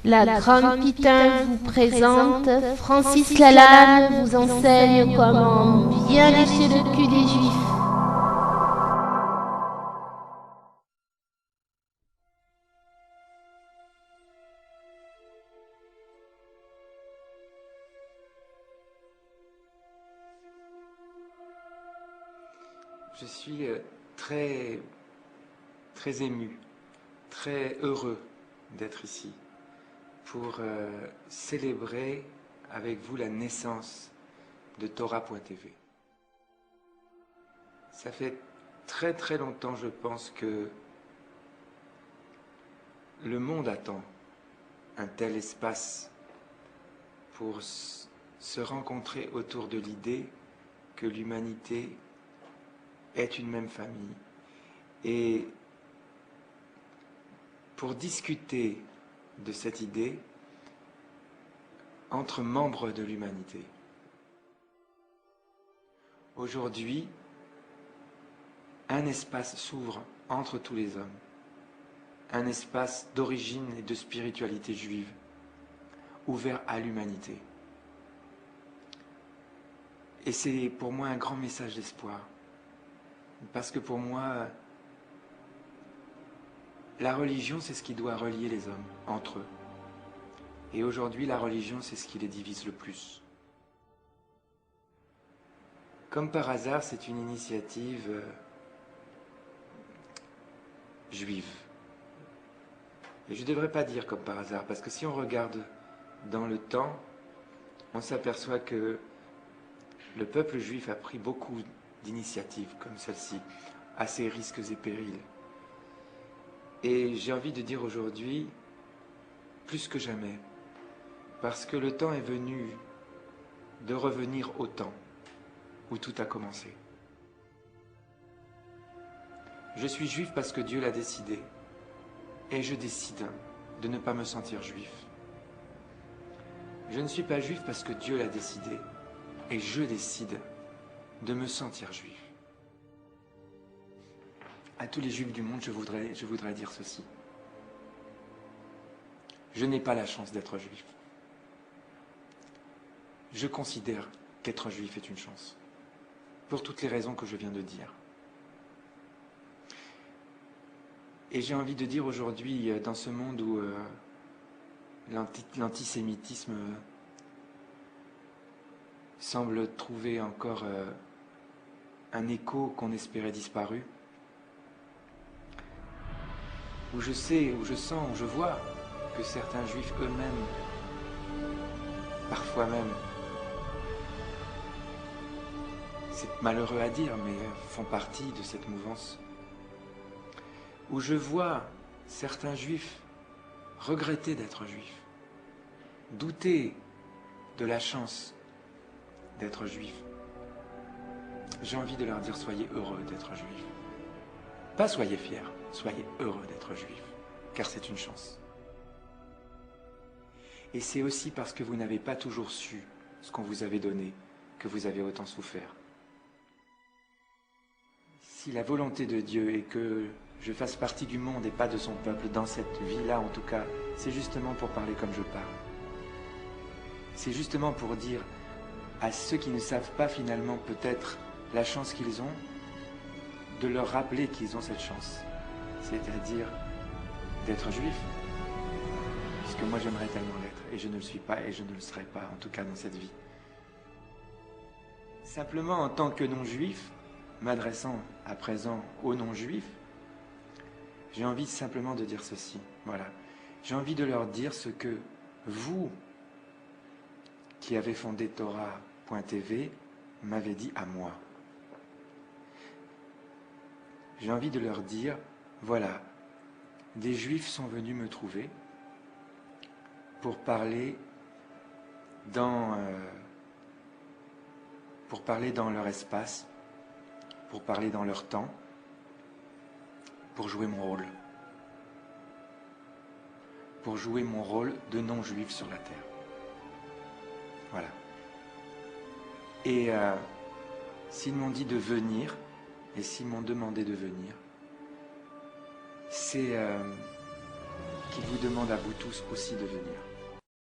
La grande Pitin vous présente, Francis Lalanne vous enseigne comment bien lécher le cul des juifs. Je suis très ému, très heureux d'être ici pour célébrer avec vous la naissance de Torah.tv. Ça fait très longtemps, je pense, que le monde attend un tel espace pour se rencontrer autour de l'idée que l'humanité est une même famille et pour discuter de cette idée entre membres de l'humanité. Aujourd'hui, un espace s'ouvre entre tous les hommes, un espace d'origine et de spiritualité juive, ouvert à l'humanité. Et c'est pour moi un grand message d'espoir, parce que pour moi, la religion, c'est ce qui doit relier les hommes entre eux. Et aujourd'hui, la religion, c'est ce qui les divise le plus. Comme par hasard, c'est une initiative juive. Et je ne devrais pas dire comme par hasard, parce que si on regarde dans le temps, on s'aperçoit que le peuple juif a pris beaucoup d'initiatives comme celle-ci, à ses risques et périls. Et j'ai envie de dire aujourd'hui, plus que jamais, parce que le temps est venu de revenir au temps où tout a commencé. Je suis juif parce que Dieu l'a décidé, et je décide de ne pas me sentir juif. Je ne suis pas juif parce que Dieu l'a décidé, et je décide de me sentir juif. À tous les juifs du monde, je voudrais dire ceci. Je n'ai pas la chance d'être juif. Je considère qu'être juif est une chance, pour toutes les raisons que je viens de dire. Et j'ai envie de dire aujourd'hui, dans ce monde où l'antisémitisme semble trouver encore un écho qu'on espérait disparu, où je sais, où je sens, où je vois que certains juifs eux-mêmes, parfois même, c'est malheureux à dire, mais font partie de cette mouvance, où je vois certains juifs regretter d'être juifs, douter de la chance d'être juifs. J'ai envie de leur dire, soyez heureux d'être juifs. Pas soyez fiers, soyez heureux d'être juifs, car c'est une chance. Et c'est aussi parce que vous n'avez pas toujours su ce qu'on vous avait donné que vous avez autant souffert. Si la volonté de Dieu est que je fasse partie du monde et pas de son peuple, dans cette vie-là en tout cas, c'est justement pour parler comme je parle. C'est justement pour dire à ceux qui ne savent pas finalement peut-être la chance qu'ils ont, de leur rappeler qu'ils ont cette chance, c'est-à-dire d'être juif. Puisque moi j'aimerais tellement l'être, et je ne le suis pas, et je ne le serai pas, en tout cas dans cette vie. Simplement en tant que non-juif, m'adressant à présent aux non-juifs, j'ai envie simplement de dire ceci, voilà. J'ai envie de leur dire ce que vous, qui avez fondé Torah.tv, m'avez dit à moi. J'ai envie de leur dire, voilà, des juifs sont venus me trouver pour parler dans leur espace, pour parler dans leur temps, pour jouer mon rôle. Pour jouer mon rôle de non-juif sur la terre. Voilà. Et s'ils m'ont dit de venir, et s'ils m'ont demandé de venir, c'est qui vous demande à vous tous aussi de venir.